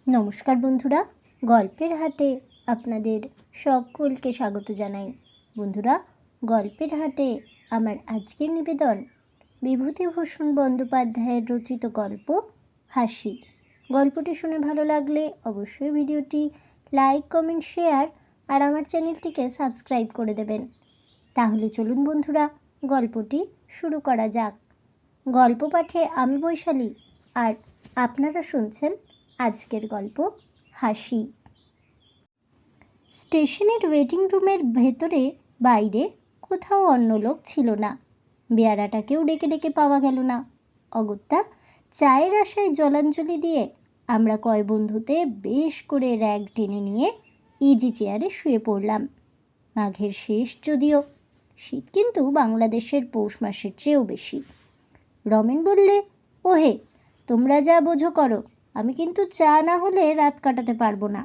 নমস্কার বন্ধুরা, গল্পের হাটে আপনাদের সকলকে স্বাগত জানাই। বন্ধুরা, গল্পের হাটে আমার আজকের নিবেদন বিভূতিভূষণ বন্দ্যোপাধ্যায়ের রচিত গল্প হাসি। গল্পটি শুনে ভালো লাগলে অবশ্যই ভিডিওটি লাইক, কমেন্ট, শেয়ার আর আমার চ্যানেলটিকে সাবস্ক্রাইব করে দেবেন। তাহলে চলুন বন্ধুরা, গল্পটি শুরু করা যাক। গল্প পাঠে আমি বৈশালী, আর আপনারা শুনছেন আজকের গল্প হাসি। স্টেশনের ওয়েটিং রুমের ভেতরে বাইরে কোথাও অন্য লোক ছিল না। বেয়ারাটাকেও ডেকে ডেকে পাওয়া গেল না। অগত্যা চায়ের আশায় জলাঞ্জলি দিয়ে আমরা কয় বন্ধুতে বেশ করে র্যাগ টেনে নিয়ে ইজি চেয়ারে শুয়ে পড়লাম। মাঘের শেষ যদিও, শীত কিন্তু বাংলাদেশের পৌষ মাসের চেয়েও বেশি। রমেন বললে, ওহে, তোমরা যা বোঝো করো, আমি কিন্তু চা না হলে রাত কাটাতে পারবো না।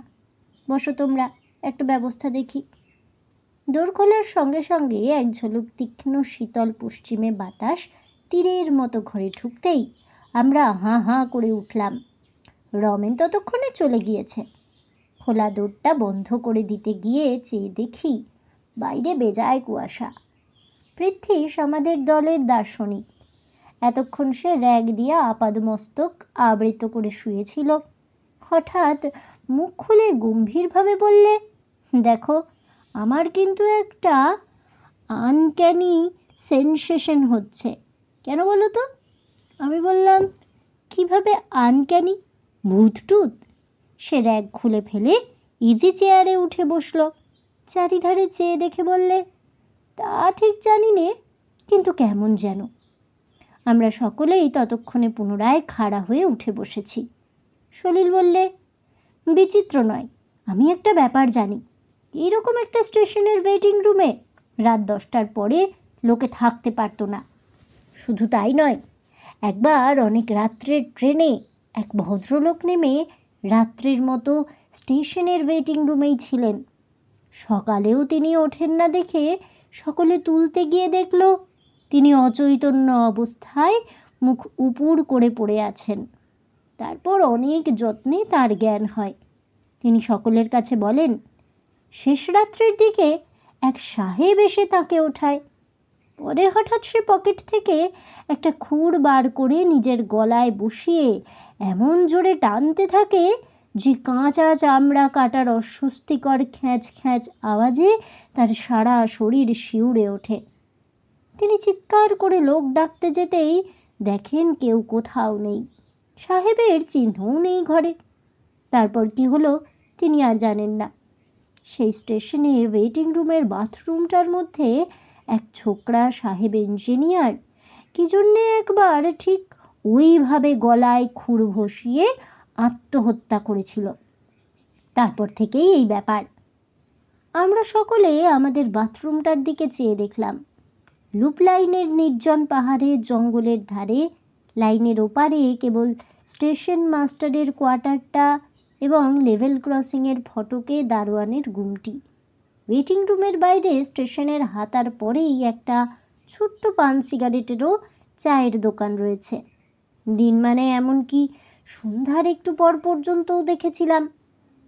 বসো তোমরা, একটা ব্যবস্থা দেখি। দোর খোলার সঙ্গে সঙ্গে এক ঝলক তীক্ষ্ণ শীতল পশ্চিমে বাতাস তীরের মতো ঘরে ঢুকতেই আমরা হাঁ হাঁ করে উঠলাম। রমেন ততক্ষণে চলে গিয়েছে। খোলা দোরটা বন্ধ করে দিতে গিয়ে চেয়ে দেখি বাইরে বেজায় কুয়াশা। পৃথ্বীশ আমাদের দলের দার্শনিক। এতক্ষণ সে র্যাগ দিয়ে আপাদমস্তক আবৃত করে শুয়েছিল। হঠাৎ মুখ খুলে গম্ভীরভাবে বললে, দেখো, আমার কিন্তু একটা আনক্যানি সেনসেশন হচ্ছে। কেন বলো তো? আমি বললাম, কিভাবে আনক্যানি? ভূতটুত? সে র্যাগ খুলে ফেলে ইজি চেয়ারে উঠে বসল। চারিধারে চেয়ে দেখে বললে, তা ঠিক জানি নে, কিন্তু কেমন যেন। আমরা সকলেই ততক্ষণে পুনরায় খাড়া হয়ে উঠে বসেছি। সলিল বললে, বিচিত্র নয়, আমি একটা ব্যাপার জানি। এইরকম একটা স্টেশনের ওয়েটিং রুমে রাত 10টার পরে লোকে থাকতে পারতো না। শুধু তাই নয়, একবার অনেক রাত্রের ট্রেনে এক ভদ্রলোক নেমে রাত্রের মতো স্টেশনের ওয়েটিং রুমেই ছিলেন। সকালেও তিনি ওঠেন না দেখে সকলে তুলতে গিয়ে দেখল তিনি অচৈতন্য অবস্থায় মুখ উপুড় করে পড়ে আছেন। তারপর অনেক যত্নে তার জ্ঞান হয়। তিনি সকলের কাছে বলেন, শেষ রাত্রের দিকে এক সাহেব এসে তাকে ওঠায়। পরে হঠাৎ সে পকেট থেকে একটা খুর বার করে নিজের গলায় বসিয়ে এমন জোরে টানতে থাকে যে কাঁচা চামড়া কাটার অস্বস্তিকর খ্যাঁচ খ্যাঁচ আওয়াজে তার সারা শরীর শিউরে ওঠে। তিনি চিৎকার করে লোক ডাকতে যেতেই দেখেন কেউ কোথাও নেই। সাহেবের চিহ্নও নেই ঘরে। তারপর কি হলো তিনি আর জানেন না। সেই স্টেশনে ওয়েটিং রুমের বাথরুমটার মধ্যে এক ছোকরা সাহেব ইঞ্জিনিয়ার কি জন্যে একবার ঠিক ওইভাবে গলায় খুর বসিয়ে আত্মহত্যা করেছিল। তারপর থেকেই এই ব্যাপার। আমরা সকলে আমাদের বাথরুমটার দিকে চেয়ে দেখলাম। লুপ লাইনের নির্জন পাহাড়ে জঙ্গলের ধারে, লাইনের ওপারে কেবল স্টেশন মাস্টারের কোয়ার্টারটা এবং লেভেল ক্রসিংয়ের ফটকে দারোয়ানের গুমটি। ওয়েটিং রুমের বাইরে স্টেশনের হাতার পরেই একটা ছোট্ট পান সিগারেটেরও চায়ের দোকান রয়েছে। দিন মানে এমনকি সন্ধ্যার একটু পর পর্যন্তও দেখেছিলাম।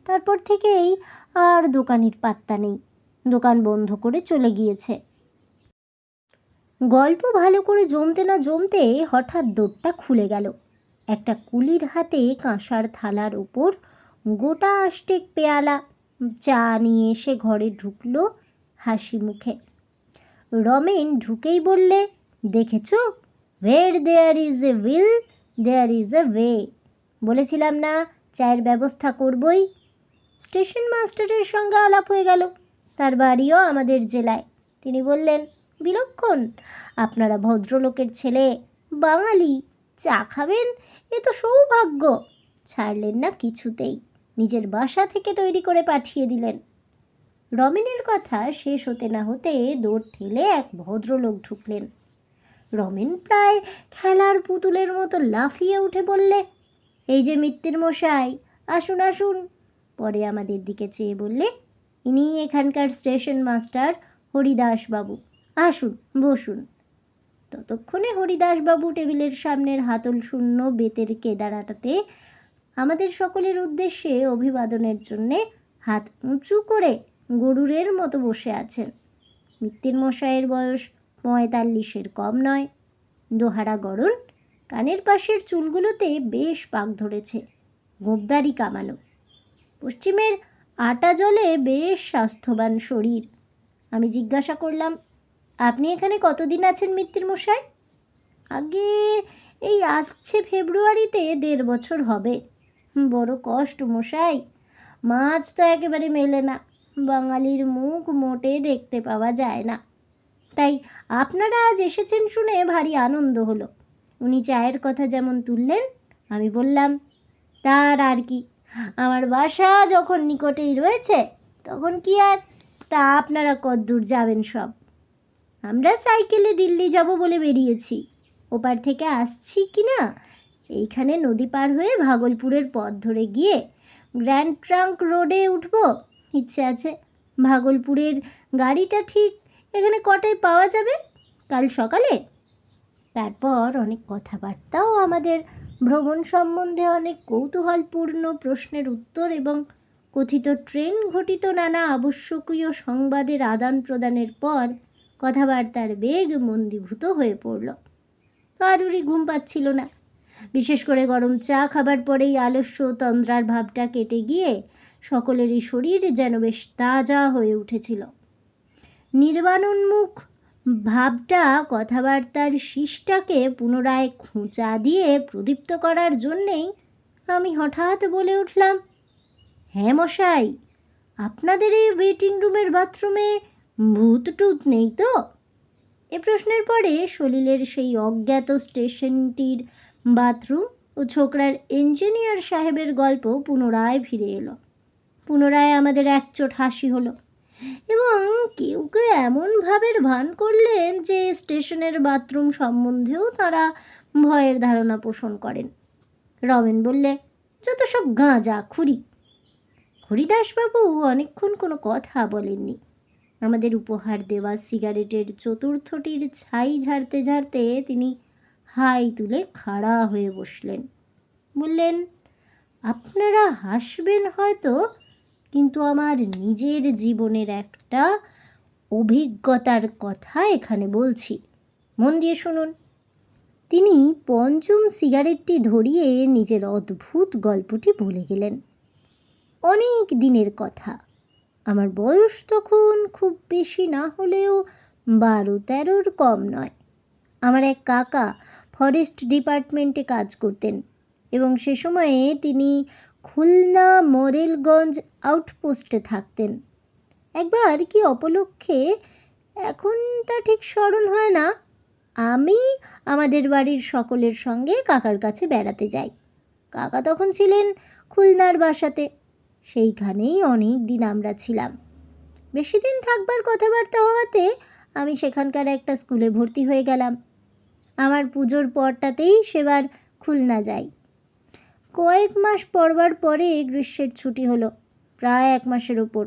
তারপর থেকেই আর দোকানের পাত্তা নেই। দোকান বন্ধ করে চলে গিয়েছে। গল্প ভালো করে জমতে না জমতে হঠাৎ দোরটা খুলে গেল। একটা কুলির হাতে কাঁসার থালার ওপর গোটা আষ্টেক পেয়ালা চা নিয়ে এসে ঘরে ঢুকলো হাসি মুখে। রমেন ঢুকেই বললে, দেখেছ, where there is a will there is a way. বলেছিলাম না চায়ের ব্যবস্থা করবই। স্টেশন মাস্টারের সঙ্গে আলাপ হয়ে গেল। তার বাড়িও আমাদের জেলায়। তিনি বললেন, বিলক্ষণ, আপনারা ভদ্রলোকের ছেলে, বাঙালি, চা খাবেন, এ তো সৌভাগ্য। ছাড়লেন না কিছুতেই, নিজের বাসা থেকে তৈরি করে পাঠিয়ে দিলেন। রমেনের কথা শেষ হতে না হতে দৌড় ঠেলে এক ভদ্রলোক ঢুকলেন। রমেন প্রায় খেলার পুতুলের মতো লাফিয়ে উঠে বললে, এই যে মিত্তির মশাই, আসুন আসুন। পরে আমাদের দিকে চেয়ে বললে, ইনি এখানকার স্টেশন মাস্টার হরিদাসবাবু, আসুন বসুন। ততক্ষণে হরিদাসবাবু টেবিলের সামনের হাতল শূন্য বেতের কেদারাটাতে আমাদের সকলের উদ্দেশ্যে অভিবাদনের জন্যে হাত উঁচু করে গরুরের মতো বসে আছেন। মিত্তির মশাইয়ের বয়স 45-এর কম নয়। দোহারা গড়ন, কানের পাশের চুলগুলোতে বেশ পাক ধরেছে, গোঁপদাড়ি কামানো। পশ্চিমের আটা জলে বেশ স্বাস্থ্যবান শরীর। আমি জিজ্ঞাসা করলাম, আপনি এখানে কতদিন আছেন মিত্তির মশাই? আগে এই আসছে ফেব্রুয়ারিতে 1.5 বছর হবে। বড় কষ্ট মশাই, মাছ তো একেবারে মেলে না, বাঙালির মুখ মোটে দেখতে পাওয়া যায় না। তাই আপনারা আজ এসেছেন শুনে ভারী আনন্দ হলো। উনি চায়ের কথা যেমন তুললেন, আমি বললাম, তার আর কি, আমার বাসা যখন নিকটেই রয়েছে তখন কি আর, তা আপনারা কদ্দূর যাবেন সব? আমরা সাইকেলে দিল্লি যাব বলে বেরিয়েছি। ওপার থেকে আসছি কি না, এইখানে নদী পার হয়ে ভাগলপুরের পথ ধরে গিয়ে গ্র্যান্ড ট্রাঙ্ক রোডে উঠব ইচ্ছে আছে। ভাগলপুরের গাড়িটা ঠিক এখানে কটায় পাওয়া যাবে? কাল সকালে? তারপর অনেক কথাবার্তাও, আমাদের ভ্রমণ সম্বন্ধে অনেক কৌতূহলপূর্ণ প্রশ্নের উত্তর এবং কথিত ট্রেন ঘটিত নানা আবশ্যকীয় সংবাদের আদান প্রদানের পর কথাবার্তার বেগ মন্দীভূত হয়ে পড়ল। কারুরই ঘুম পাচ্ছিল না। বিশেষ করে গরম চা খাবার পরেই আলস্য তন্দ্রার ভাবটা কেটে গিয়ে সকলেরই শরীর যেন বেশ তাজা হয়ে উঠেছিল। নির্বাণোন্মুখ ভাবটা কথাবার্তার শীষটাকে পুনরায় খোঁচা দিয়ে প্রদীপ্ত করার জন্যেই আমি হঠাৎ বলে উঠলাম, হ্যাঁ মশাই, আপনাদের এই ওয়েটিং রুমের বাথরুমে ভূত টুত নেই তো? এ প্রশ্নের পরে সলিলের সেই অজ্ঞাত স্টেশনটির বাথরুম ও ছোকরার ইঞ্জিনিয়ার সাহেবের গল্প পুনরায় ফিরে এলো। পুনরায় আমাদের একচোট হাসি হলো এবং কেউ কেউ এমন ভাবের ভান করলেন যে স্টেশনের বাথরুম সম্বন্ধেও তারা ভয়ের ধারণা পোষণ করেন। রমেন বললে, যত সব গাঁজা খুরি। হরিদাসবাবু অনেকক্ষণ কোনো কথা বলেননি। আমাদের উপহার দেওয়া সিগারেটের চতুর্থটির ছাই ঝাড়তে ঝাড়তে তিনি হাই তুলে খাড়া হয়ে বসলেন। বললেন, আপনারা হাসবেন হয়তো, কিন্তু আমার নিজের জীবনের একটা অভিজ্ঞতার কথা এখানে বলছি, মন দিয়ে শুনুন। তিনি পঞ্চম সিগারেটটি ধরিয়ে নিজের অদ্ভুত গল্পটি বলে গেলেন। অনেক দিনের কথা। আমার বয়স তখন খুব বেশি না হলেও 12-13-র কম নয়। আমার এক কাকা ফরেস্ট ডিপার্টমেন্টে কাজ করতেন এবং সে সময়ে তিনি খুলনা মোরেলগঞ্জ আউটপোস্টে থাকতেন। একবার কি অপলক্ষে, এখন তা ঠিক স্মরণ হয় না, আমি আমাদের বাড়ির সকলের সঙ্গে কাকার কাছে বেড়াতে যাই। কাকা তখন ছিলেন খুলনার বাসাতে। সেইখানেই অনেক দিন আমরা ছিলাম। বেশি দিন থাকবার কথাবার্তা হওয়াতে আমি সেখানকার একটা স্কুলে ভর্তি হয়ে গেলাম। আমার পুজোর পরটাতেই সেবার খুলনা যাই। কয়েক মাস পড়বার পরে গ্রীষ্মের ছুটি হলো, প্রায় 1 মাসের ওপর।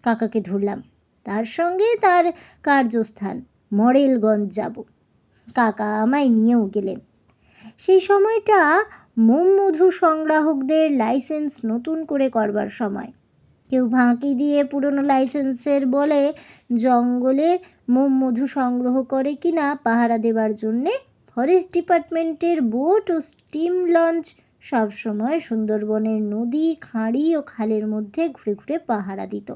কাকাকে ধরলাম, তার সঙ্গে তার কার্যস্থান মরেলগঞ্জ যাব। কাকা আমায় নিয়েও গেলেন। সেই সময়টা মোমমধু সংগ্রাহকদের লাইসেন্স নতুন করে করবার সময়। কেউ ফাঁকি দিয়ে পুরনো লাইসেন্সের বলে জঙ্গলে মোমমধু সংগ্রহ করে কিনা পাহারা দেবার জন্যে ফরেস্ট ডিপার্টমেন্টের বোট ও স্টিম লঞ্চ সবসময় সুন্দরবনের নদী, খাঁড়ি ও খালের মধ্যে ঘুরে ঘুরে পাহারা দিত।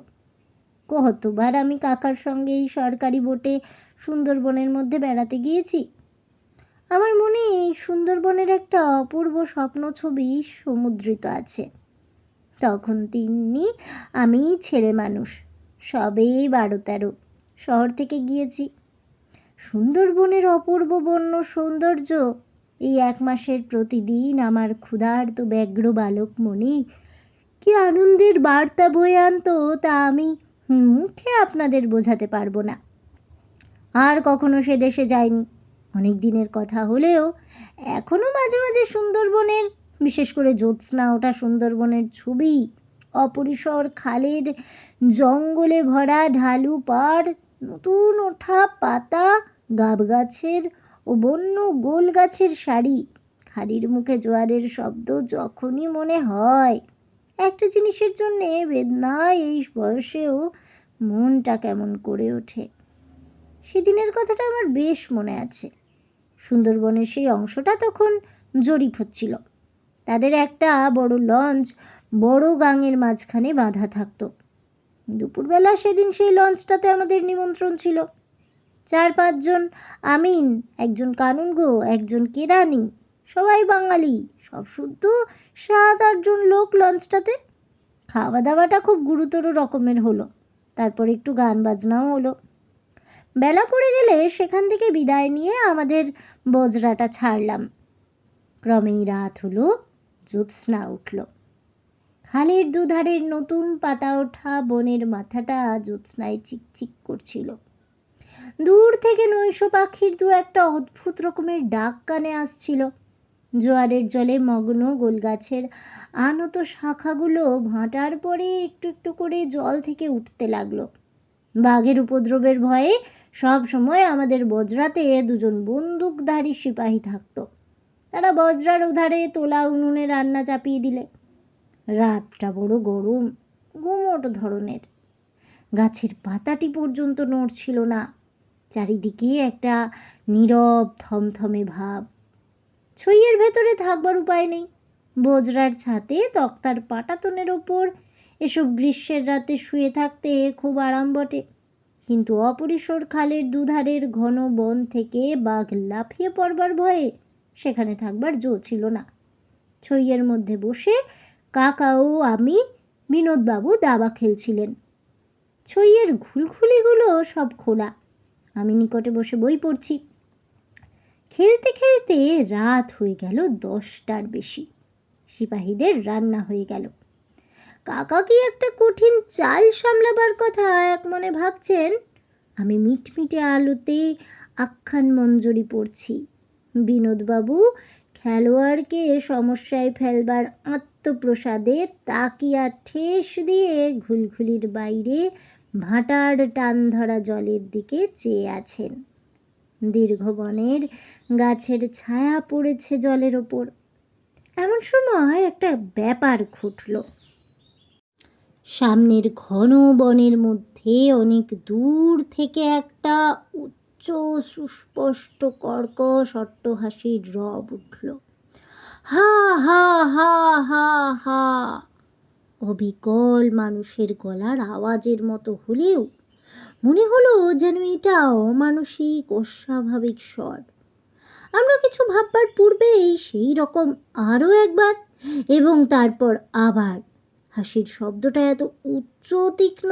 কতবার আমি কাকার সঙ্গে এই সরকারি বোটে সুন্দরবনের মধ্যে বেড়াতে গিয়েছি। আমার মনে এই সুন্দরবনের একটা অপূর্ব স্বপ্ন ছবি সমুদ্রিত আছে। তখন তিনি, আমি ছেলে মানুষ, সবে 12-13, শহর থেকে গিয়েছি। সুন্দরবনের অপূর্ব বন্য সৌন্দর্য এই 1 মাসের প্রতিদিন আমার ক্ষুধার্ত ব্যগ্র বালক মনে কি আনন্দের বার্তা বয়ে আনতো তা আমি মুখে আপনাদের বোঝাতে পারবো না। আর কখনো সে দেশে যাইনি। অনেক দিনের কথা হলেও এখনও মাঝে মাঝে সুন্দরবনের, বিশেষ করে জ্যোৎস্না ওঠা সুন্দরবনের ছবি, অপরিসর খালের জঙ্গলে ভরা ঢালু পাড়, নতুন ওঠা পাতা, গাব গাছের ও বন্য গোল গাছের সারি, হাড়ির মুখে জোয়ারের শব্দ যখনই মনে হয়, একটা জিনিসের জন্যে বেদনায় এই বয়সেও মনটা কেমন করে ওঠে। সেদিনের কথাটা আমার বেশ মনে আছে। সুন্দরবনের সেই অংশটা তখন জরিপ হচ্ছিল। তাদের একটা বড় লঞ্চ বড় গাঙের মাঝখানে বাঁধা থাকতো। দুপুরবেলা সেদিন সেই লঞ্চটাতে আমাদের নিমন্ত্রণ ছিল। 4-5 জন আমিন, একজন কানুনগো, একজন কেরানি, সবাই বাঙালি, সব শুদ্ধ 7-8 জন লোক লঞ্চটাতে। খাওয়া দাওয়াটা খুব গুরুতর রকমের হলো। তারপর একটু গান বাজনাও হলো। বেলা পড়ে গেলে সেখান থেকে বিদায় নিয়ে আমাদের বজরাটা ছাড়লাম। ক্রমেই রাত হলো, জ্যোৎস্না উঠল। খালের দুধারের নতুন পাতা ওঠা বনের মাথাটা জ্যোৎস্নায় চিকচিক করছিল। দূর থেকে নৈশ পাখির দু একটা অদ্ভুত রকমের ডাক কানে আসছিল। জোয়ারের জলে মগ্ন গোলগাছের আনত শাখাগুলো ভাঁটার পরে একটু একটু করে জল থেকে উঠতে লাগলো। বাঘের উপদ্রবের ভয়ে সব সময় আমাদের বজরাতে 2 জন বন্দুকধারী সিপাহী থাকতো। তারা বজরার ওধারে তোলা উনুনে রান্না চাপিয়ে দিলে। রাতটা বড় গরম, গুমোট ধরনের। গাছের পাতাটি পর্যন্ত নড়ছিল না। চারিদিকে একটা নীরব থমথমে ভাব। ছইয়ের ভেতরে থাকবার উপায় নেই। বজরার ছাতে তক্তার পাটাতনের ওপর এসব গ্রীষ্মের রাতে শুয়ে থাকতে খুব আরাম বটে, কিন্তু অপরিসর খালের দুধারের ঘন বন থেকে বাঘ লাফিয়ে পড়বার ভয়ে সেখানে থাকবার জো ছিল না। ছইয়ের মধ্যে বসে কাকা ও আমি, বিনোদবাবু দাবা খেলছিলেন। ছইয়ের ঘুলঘুলিগুলো সব খোলা। আমি নিকটে বসে বই পড়ছি। খেলতে খেলতে রাত হয়ে গেল 10টার বেশি। সিপাহীদের রান্না হয়ে গেল। কাকা কি একটা কঠিন চাল সামলাবার কথা এক মনে ভাবছেন। আমি মিটমিটে আলোতে আখ্যান মঞ্জরি পড়ছি। বিনোদবাবু খেলোয়াড়কে সমস্যায় ফেলবার আত্মপ্রসাদে তাকিয়া ঠেস দিয়ে ঘুলঘুলির বাইরে ভাটার টান ধরা জলের দিকে চেয়ে আছেন। দীর্ঘ বনের গাছের ছায়া পড়েছে জলের ওপর। এমন সময় একটা ব্যাপার ঘটল। সামনের ঘন বনের মধ্যে অনেক দূর থেকে একটা উচ্চ সুস্পষ্ট কর্কশ অট্টহাসির রব উঠল। হা হা হা হা হা। অবিকল মানুষের গলার আওয়াজের মতো হলেও মনে হলো যেন এটা অমানসিক অস্বাভাবিক স্বর। আমরা কিছু ভাববার পূর্বেই সেই রকম আরও একবার এবং তারপর আবার হাসির শব্দটা এত উচ্চ তীক্ষ্ণ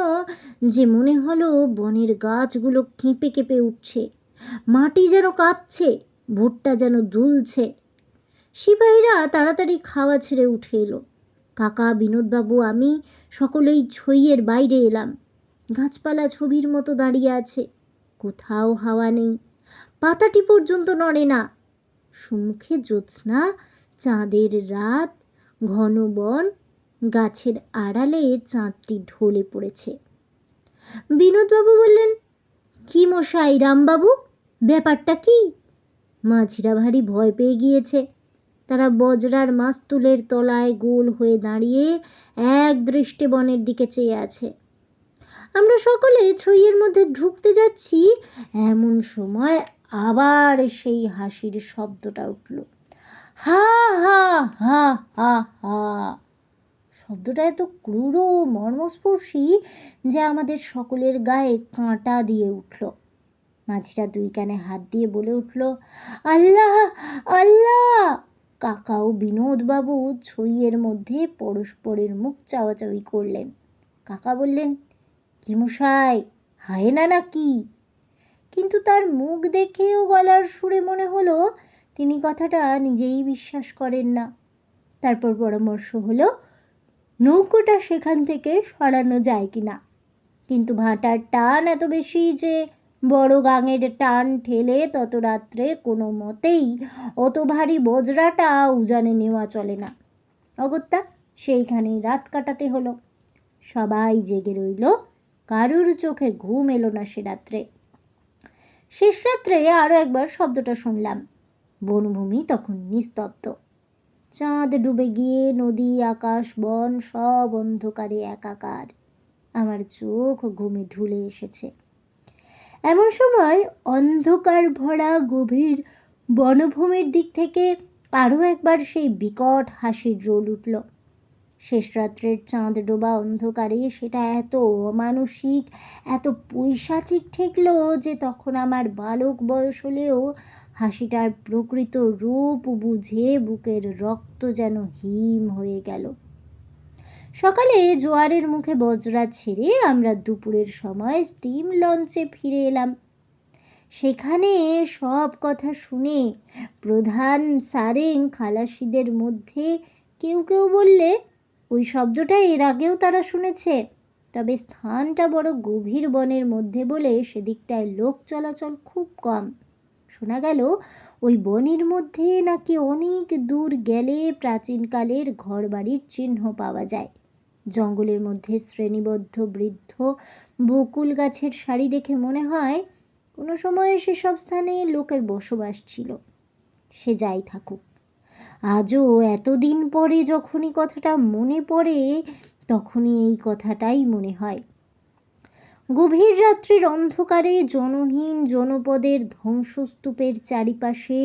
যে মনে হলো বনের গাছগুলো কেঁপে কেঁপে উঠছে, মাটি যেন কাঁপছে, ভুট্টা যেন দুলছে। সিপাহীরা তাড়াতাড়ি খাওয়া ছেড়ে উঠে এলো। কাকা, বিনোদবাবু, আমি সকলেই ছইয়ের বাইরে এলাম। গাছপালা ছবির মতো দাঁড়িয়ে আছে, কোথাও হাওয়া নেই, পাতাটি পর্যন্ত নড়ে না। সম্মুখে জ্যোৎস্না, চাঁদের রাত, ঘন বন, গাছের আড়ালে চাঁদটি ঢলে পড়েছে। বিনোদবাবু বললেন, কি মশাই, রামবাবু, ব্যাপারটা কি? মাঝিরা ভারী ভয় পেয়ে গিয়েছে। তারা বজরার মাস্তুলের তলায় গোল হয়ে দাঁড়িয়ে এক দৃষ্টে বনের দিকে চেয়ে আছে। আমরা সকলে ছইয়ের মধ্যে ঢুকতে যাচ্ছি, এমন সময় আবার সেই হাসির শব্দটা উঠল। হা হা হা হা হা। শব্দটা এত ক্রূর ও মর্মস্পর্শী যে আমাদের সকলের গায়ে কাঁটা দিয়ে উঠল। মাঝিরা 2 কানে হাত দিয়ে বলে উঠল, আল্লাহ আল্লাহ। কাকা ও বিনোদবাবু ছইয়ের মধ্যে পরস্পরের মুখ চাওয়াচাওয়ি করলেন। কাকা বললেন, কি মশাই, হায়না নাকি? কিন্তু তার মুখ দেখে ও গলার সুরে মনে হলো তিনি কথাটা নিজেই বিশ্বাস করেন না। তারপর পরামর্শ হলো নৌকোটা সেখান থেকে সরানো যায় কিনা, কিন্তু ভাটার টান এত বেশি যে বড় গাঙের টান ঠেলে তত রাত্রে কোনো মতেই অত ভারী বজরাটা উজানে নেওয়া চলে না। অগত্যা সেইখানেই রাত কাটাতে হলো। সবাই জেগে রইল, কারুর চোখে ঘুম এলো না সে রাত্রে। শেষ রাত্রে আরও একবার শব্দটা শুনলাম। বনভূমি তখন নিস্তব্ধ। চাঁদ ডুবে গিয়ে নদী, আকাশ, বন সব অন্ধকারে একাকার। আমার চোখ ঘুমে ঢুলে এসেছে। এমন সময় অন্ধকার ভরা গভীর বনভূমির দিক থেকে আরও একবার সেই বিকট হাসির রোল উঠল। শেষ রাত্রের চাঁদ ডোবা অন্ধকারে সেটা এত অমানুষিক, এত পৈশাচিক ঠেকল যে তখন আমার বালক বয়স হলেও হাসিটার প্রকৃত রূপ বুঝে বুকের রক্ত যেন হিম হয়ে গেল। সকালে জোয়ারের মুখে বজরা ছেড়ে আমরা দুপুরের সময় স্টিম লঞ্চে ফিরে এলাম। সেখানে সব কথা শুনে প্রধান সারেং খালাসিদের মধ্যে কেউ কেউ বললে ওই শব্দটা এর আগেও তারা শুনেছে, তবে স্থানটা বড় গভীর বনের মধ্যে বলে সেদিকটায় লোক চলাচল খুব কম। শোনা গেল ওই বনের মধ্যে নাকি অনেক দূর গেলে প্রাচীনকালের ঘরবাড়ির চিহ্ন পাওয়া যায়। জঙ্গলের মধ্যে শ্রেণীবদ্ধ বৃদ্ধ বকুল গাছের সারি দেখে মনে হয় কোনো সময়ে সেসব স্থানে লোকের বসবাস ছিল। সে যাই থাকুক, আজও এতদিন পরে যখনই কথাটা মনে পড়ে তখনই এই কথাটাই মনে হয়। গভীর রাত্রির অন্ধকারে জনহীন জনপদের ধ্বংসস্তূপের চারিপাশে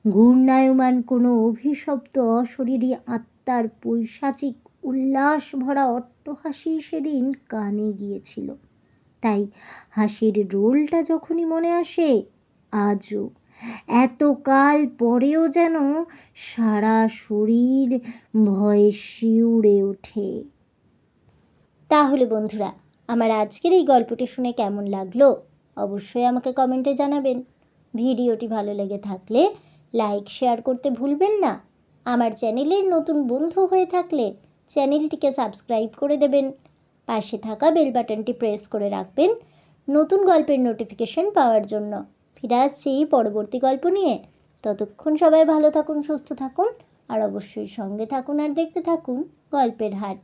ঘূর্ণায়মান কোনো অভিশপ্ত অশরীরী আত্মার পৈশাচিক উল্লাস ভরা অট্টহাসি সেদিন কানে গিয়েছিল। তাই হাসির রোলটা যখনই মনে আসে আজও এতকাল পরেও যেন সারা শরীর ভয়ে শিউরে ওঠে। তাহলে বন্ধুরা, আমার আজকের এই গল্পটি শুনে কেমন লাগলো অবশ্যই আমাকে কমেন্টে জানাবেন। ভিডিওটি ভালো লেগে থাকলে লাইক শেয়ার করতে ভুলবেন না। আমার চ্যানেলের নতুন বন্ধু হয়ে থাকলে চ্যানেলটিকে সাবস্ক্রাইব করে দেবেন। পাশে থাকা বেল বাটনটি প্রেস করে রাখবেন নতুন গল্পের নোটিফিকেশন পাওয়ার জন্য। ফিরে আসছি পরবর্তী গল্প নিয়ে। ততক্ষণ সবাই ভালো থাকুন, সুস্থ থাকুন আর অবশ্যই সঙ্গে থাকুন আর দেখতে থাকুন গল্পের হাট।